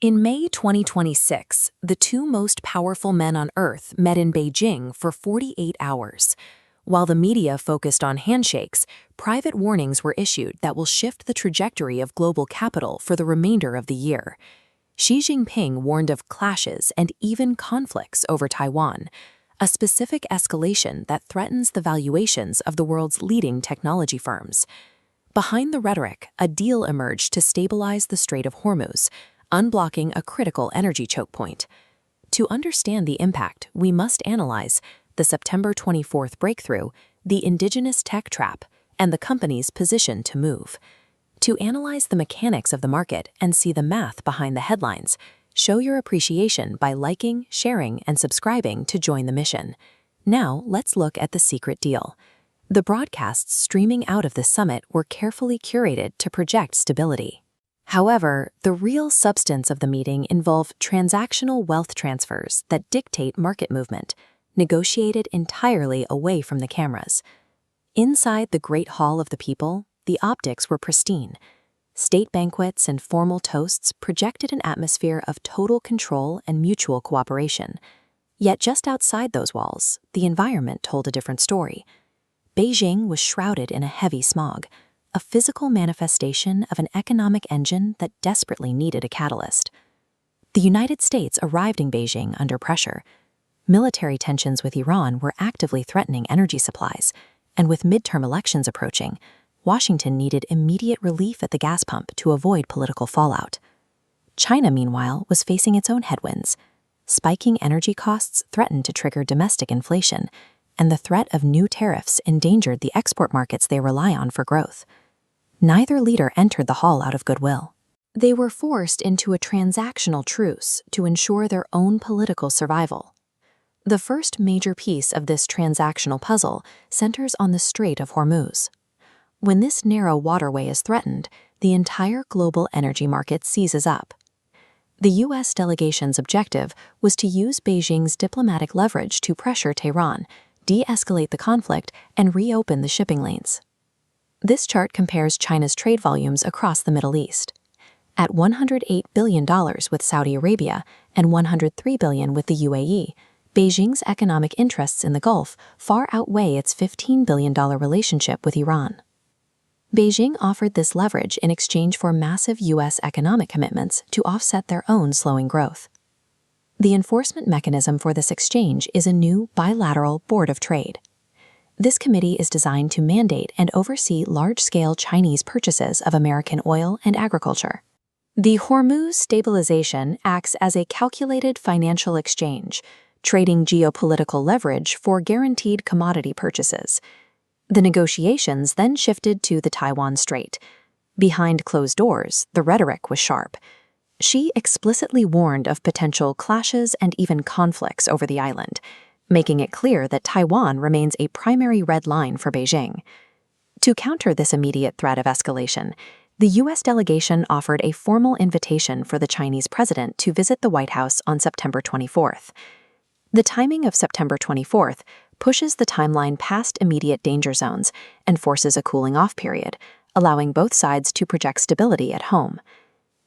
In May 2026, the two most powerful men on Earth met in Beijing for 48 hours. While the media focused on handshakes, private warnings were issued that will shift the trajectory of global capital for the remainder of the year. Xi Jinping warned of clashes and even conflicts over Taiwan, a specific escalation that threatens the valuations of the world's leading technology firms. Behind the rhetoric, a deal emerged to stabilize the Strait of Hormuz, unblocking a critical energy choke point. To understand the impact, we must analyze the September 24th breakthrough, the indigenous tech trap, and the company's position to move. To analyze the mechanics of the market and see the math behind the headlines, show your appreciation by liking, sharing, and subscribing to join the mission. Now, let's look at the secret deal. The broadcasts streaming out of the summit were carefully curated to project stability. However, the real substance of the meeting involved transactional wealth transfers that dictate market movement, negotiated entirely away from the cameras. Inside the Great Hall of the People, the optics were pristine. State banquets and formal toasts projected an atmosphere of total control and mutual cooperation. Yet just outside those walls, the environment told a different story. Beijing was shrouded in a heavy smog, a physical manifestation of an economic engine that desperately needed a catalyst. The United States arrived in Beijing under pressure. Military tensions with Iran were actively threatening energy supplies, and with midterm elections approaching, Washington needed immediate relief at the gas pump to avoid political fallout. China, meanwhile, was facing its own headwinds. Spiking energy costs threatened to trigger domestic inflation, and the threat of new tariffs endangered the export markets they rely on for growth. Neither leader entered the hall out of goodwill. They were forced into a transactional truce to ensure their own political survival. The first major piece of this transactional puzzle centers on the Strait of Hormuz. When this narrow waterway is threatened, the entire global energy market seizes up. The U.S. delegation's objective was to use Beijing's diplomatic leverage to pressure Tehran, de-escalate the conflict, and reopen the shipping lanes. This chart compares China's trade volumes across the Middle East. At $108 billion with Saudi Arabia and $103 billion with the UAE, Beijing's economic interests in the Gulf far outweigh its $15 billion relationship with Iran. Beijing offered this leverage in exchange for massive U.S. economic commitments to offset their own slowing growth. The enforcement mechanism for this exchange is a new bilateral Board of Trade. This committee is designed to mandate and oversee large-scale Chinese purchases of American oil and agriculture. The Hormuz stabilization acts as a calculated financial exchange, trading geopolitical leverage for guaranteed commodity purchases. The negotiations then shifted to the Taiwan Strait. Behind closed doors, the rhetoric was sharp. Xi explicitly warned of potential clashes and even conflicts over the island, making it clear that Taiwan remains a primary red line for Beijing. To counter this immediate threat of escalation, the U.S. delegation offered a formal invitation for the Chinese president to visit the White House on September 24th. The timing of September 24th pushes the timeline past immediate danger zones and forces a cooling-off period, allowing both sides to project stability at home.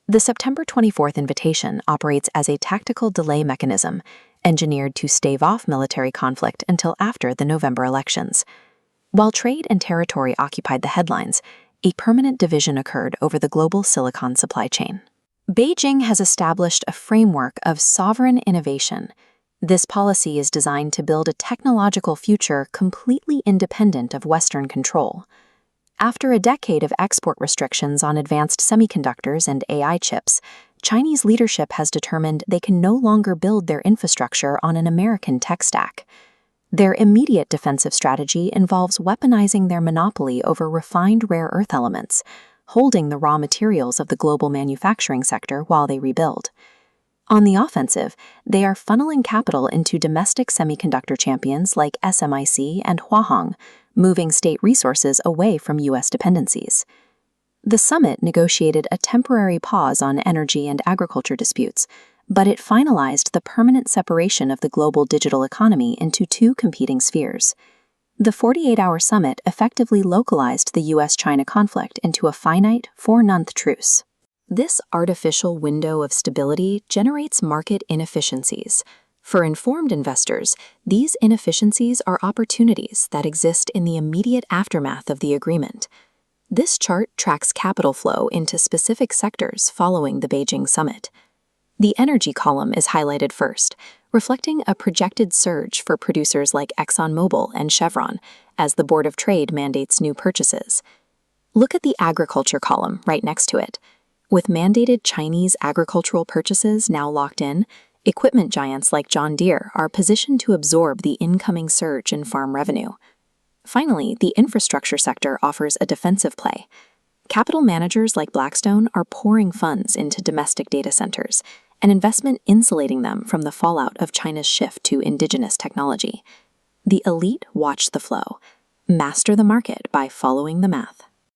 The September 24th invitation operates as a tactical delay mechanism, engineered to stave off military conflict until after the November elections. While trade and territory occupied the headlines, a permanent division occurred over the global silicon supply chain. Beijing has established a framework of sovereign innovation. This policy is designed to build a technological future completely independent of Western control. After a decade of export restrictions on advanced semiconductors and AI chips, Chinese leadership has determined they can no longer build their infrastructure on an American tech stack. Their immediate defensive strategy involves weaponizing their monopoly over refined rare earth elements, holding the raw materials of the global manufacturing sector while they rebuild. On the offensive, they are funneling capital into domestic semiconductor champions like SMIC and Huahong, moving state resources away from U.S. dependencies. The summit negotiated a temporary pause on energy and agriculture disputes, but it finalized the permanent separation of the global digital economy into two competing spheres. The 48-hour summit effectively localized the U.S.-China conflict into a finite, four-month truce. This artificial window of stability generates market inefficiencies. For informed investors, these inefficiencies are opportunities that exist in the immediate aftermath of the agreement. This chart tracks capital flow into specific sectors following the Beijing summit. The energy column is highlighted first, reflecting a projected surge for producers like ExxonMobil and Chevron as the Board of Trade mandates new purchases. Look at the agriculture column right next to it. With mandated Chinese agricultural purchases now locked in, equipment giants like John Deere are positioned to absorb the incoming surge in farm revenue. Finally, the infrastructure sector offers a defensive play. Capital managers like Blackstone are pouring funds into domestic data centers, an investment insulating them from the fallout of China's shift to indigenous technology. The elite watch the flow. Master the market by following the math.